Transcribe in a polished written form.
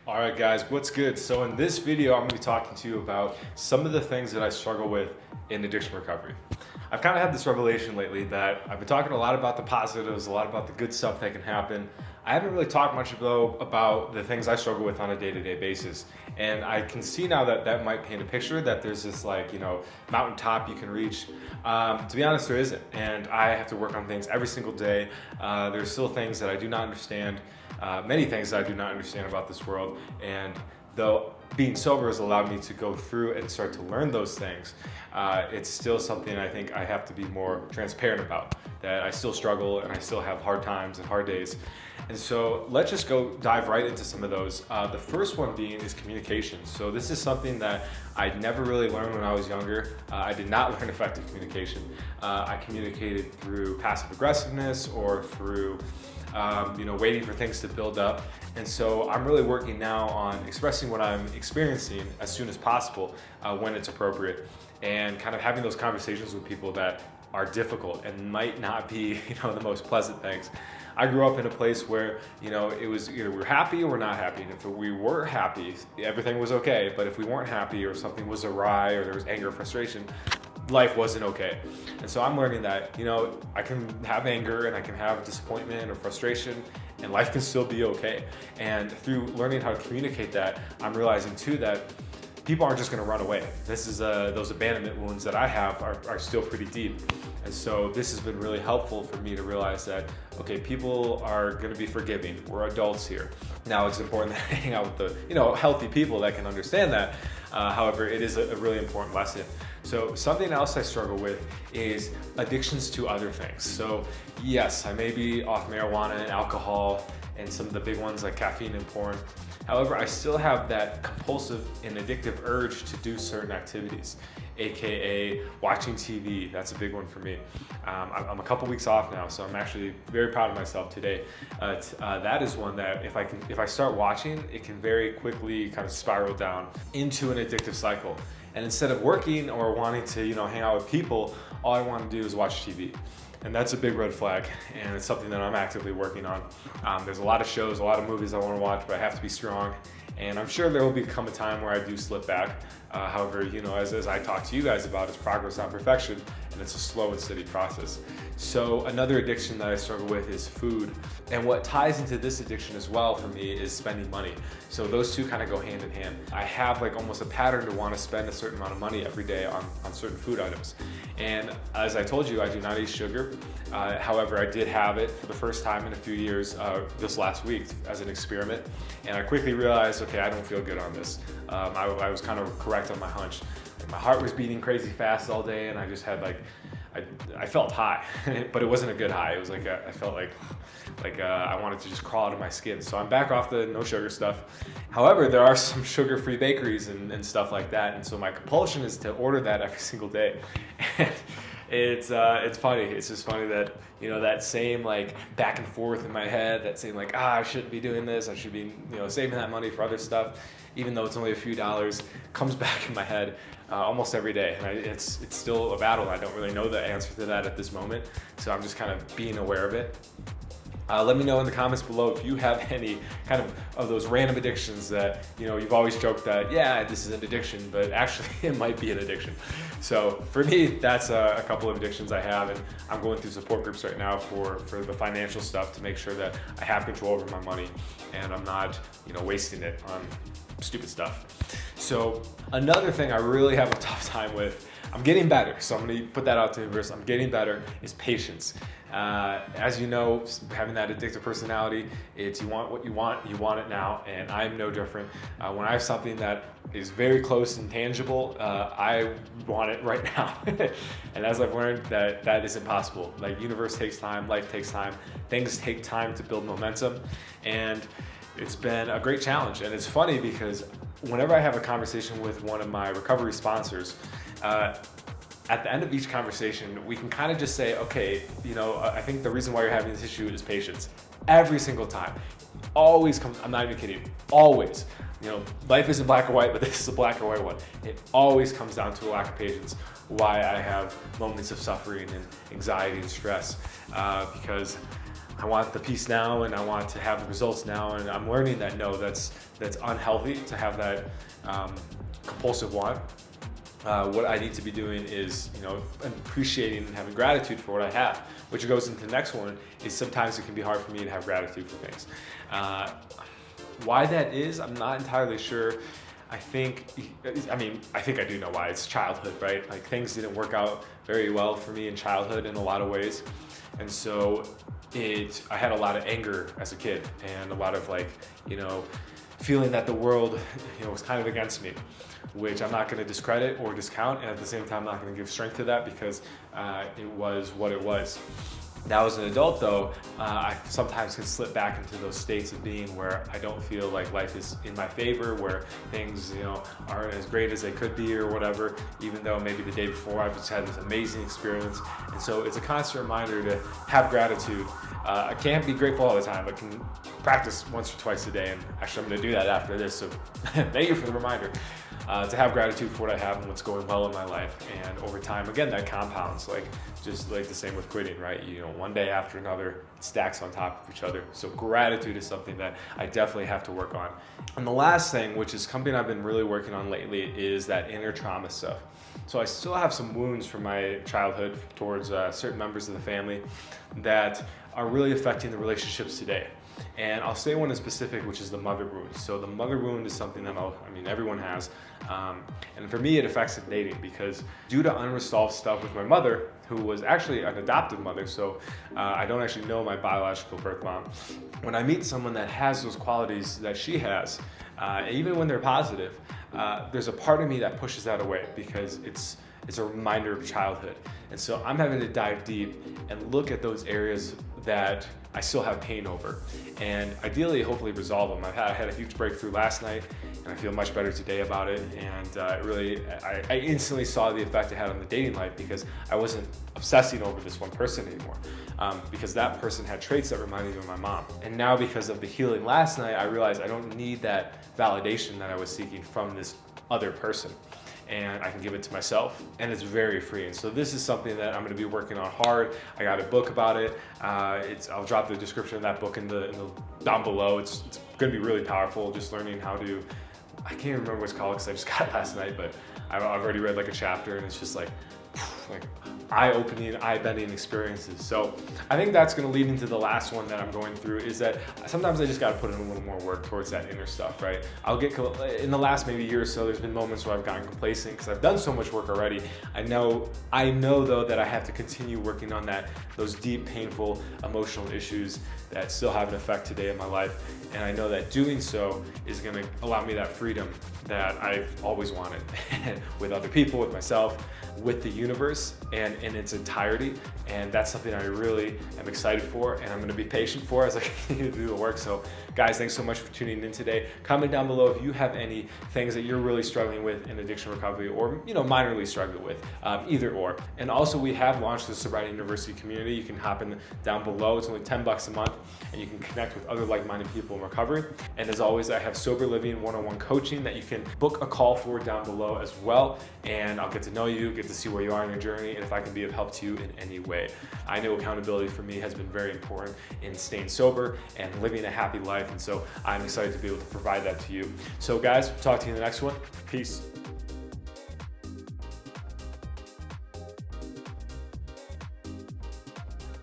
All right, guys, what's good? So in this video, I'm gonna be talking to you about some of the things that I struggle with in addiction recovery. I've kind of had this revelation lately that I've been talking a lot about the positives, a lot about the good stuff that can happen. I haven't really talked much though about the things I struggle with on a day-to-day basis. And I can see now that that might paint a picture that there's this mountaintop you can reach. To be honest, there isn't. And I have to work on things every single day. There's still things that I do not understand. Many things that I do not understand about this world, and though being sober has allowed me to go through and start to learn those things, it's still something I think I have to be more transparent about, that I still struggle and I still have hard times and hard days. And so let's just go dive right into some of those. The first one being is communication. So this is something that I never really learned when I was younger. I did not learn effective communication. I communicated through passive aggressiveness or through waiting for things to build up. And so I'm really working now on expressing what I'm experiencing as soon as possible when it's appropriate, and kind of having those conversations with people that are difficult and might not be, the most pleasant things. I grew up in a place where, it was either we're happy or we're not happy. And if we were happy, everything was okay. But if we weren't happy or something was awry or there was anger or frustration, life wasn't okay. And so I'm learning that, I can have anger and I can have disappointment or frustration and life can still be okay. And through learning how to communicate that, I'm realizing too that people aren't just gonna run away. Those abandonment wounds that I have are still pretty deep. And so this has been really helpful for me to realize that, okay, people are gonna be forgiving. We're adults here. Now it's important to hang out with the, healthy people that can understand that. However, it is a really important lesson. So something else I struggle with is addictions to other things. So yes, I may be off marijuana and alcohol and some of the big ones like caffeine and porn. However, I still have that compulsive and addictive urge to do certain activities, AKA watching TV. That's a big one for me. I'm a couple weeks off now, so I'm actually very proud of myself today. That is one that if I start watching, it can very quickly kind of spiral down into an addictive cycle. And instead of working or wanting to, hang out with people, all I want to do is watch TV. And that's a big red flag, and it's something that I'm actively working on. There's a lot of shows, a lot of movies I want to watch, but I have to be strong. And I'm sure there will become a time where I do slip back. However, as I talk to you guys about, it's progress, not perfection, and it's a slow and steady process. So another addiction that I struggle with is food. And what ties into this addiction as well for me is spending money. So those two kind of go hand in hand. I have almost a pattern to want to spend a certain amount of money every day on certain food items. And as I told you, I do not eat sugar. However, I did have it for the first time in a few years this last week as an experiment. And I quickly realized, okay, I don't feel good on this. I was kind of correct on my hunch. My heart was beating crazy fast all day, and I just had I felt high, but it wasn't a good high. It was I felt like I wanted to just crawl out of my skin. So I'm back off the no sugar stuff. However, there are some sugar-free bakeries and stuff like that, and so my compulsion is to order that every single day. And it's funny. It's just funny that that same back and forth in my head, that same I shouldn't be doing this. I should be saving that money for other stuff, even though it's only a few dollars, comes back in my head almost every day. And it's still a battle. I don't really know the answer to that at this moment, so I'm just kind of being aware of it. Let me know in the comments below if you have any kind of those random addictions that you've always joked that, yeah, this is an addiction, but actually it might be an addiction. So for me, that's a couple of addictions I have, and I'm going through support groups right now for the financial stuff to make sure that I have control over my money and I'm not wasting it on stupid stuff. So another thing I really have a tough time with, I'm getting better, so I'm going to put that out to you first. I'm getting better, is patience. As you know, having that addictive personality, it's you want what you want it now, and I'm no different. When I have something that is very close and tangible, I want it right now. And as I've learned that isn't possible. Universe takes time, life takes time, things take time to build momentum, and it's been a great challenge. And it's funny because whenever I have a conversation with one of my recovery sponsors, at the end of each conversation, we can kind of just say, okay, I think the reason why you're having this issue is patience. Every single time. Always comes, I'm not even kidding, always. Life isn't black or white, but this is a black or white one. It always comes down to a lack of patience. Why I have moments of suffering and anxiety and stress, because I want the peace now and I want to have the results now, and I'm learning that no, that's unhealthy to have that compulsive want. What I need to be doing is, appreciating and having gratitude for what I have, which goes into the next one, is sometimes it can be hard for me to have gratitude for things. Why that is, I'm not entirely sure. I think I do know why. It's childhood, right? Like, things didn't work out very well for me in childhood in a lot of ways. And so I had a lot of anger as a kid, and a lot of feeling that the world, was kind of against me, which I'm not going to discredit or discount. And at the same time, I'm not going to give strength to that, because it was what it was. Now, as an adult, though, I sometimes can slip back into those states of being where I don't feel like life is in my favor, where things, aren't as great as they could be or whatever, even though maybe the day before I've just had this amazing experience. And so it's a constant reminder to have gratitude. I can't be grateful all the time. I can practice once or twice a day, and actually I'm going to do that after this, so thank you for the reminder. To have gratitude for what I have and what's going well in my life. And over time, again, that compounds, just like the same with quitting, right? One day after another, it stacks on top of each other. So gratitude is something that I definitely have to work on. And the last thing, which is something I've been really working on lately, is that inner trauma stuff. So I still have some wounds from my childhood towards certain members of the family that are really affecting the relationships today. And I'll say one in specific, which is the mother wound. So the mother wound is something that everyone has. And for me, it affects dating, because due to unresolved stuff with my mother, who was actually an adoptive mother, so I don't actually know my biological birth mom. When I meet someone that has those qualities that she has, even when they're positive, there's a part of me that pushes that away, because it's a reminder of childhood. And so I'm having to dive deep and look at those areas that I still have pain over, and ideally, hopefully resolve them. I had a huge breakthrough last night, and I feel much better today about it. And I instantly saw the effect it had on the dating life, because I wasn't obsessing over this one person anymore, because that person had traits that reminded me of my mom. And now, because of the healing last night, I realized I don't need that validation that I was seeking from this other person, and I can give it to myself, and it's very freeing. So this is something that I'm going to be working on hard. I got a book about it. I'll drop the description of that book in the down below. It's going to be really powerful, just learning how to, I can't even remember what it's called because I just got it last night, but I've already read a chapter, and it's just like eye-opening, eye-bending experiences. So I think that's going to lead into the last one that I'm going through, is that sometimes I just got to put in a little more work towards that inner stuff, right? In the last maybe year or so, there's been moments where I've gotten complacent because I've done so much work already. I know though that I have to continue working on those deep, painful, emotional issues that still have an effect today in my life. And I know that doing so is going to allow me that freedom that I've always wanted with other people, with myself, with the universe, and in its entirety. And that's something I really am excited for, and I'm going to be patient for as I continue to do the work. So guys, thanks so much for tuning in today. Comment down below if you have any things that you're really struggling with in addiction recovery, or minorly struggling with, either or. And also, we have launched the Sobriety University community. You can hop in down below. It's only $10 a month, and you can connect with other like-minded people in recovery. And as always, I have Sober Living 101 coaching that you can book a call for down below as well. And I'll get to know you, get to see where you are in your journey, and if I can be of help to you in any way. I know accountability for me has been very important in staying sober and living a happy life, and so I'm excited to be able to provide that to you. So guys, talk to you in the next one. Peace.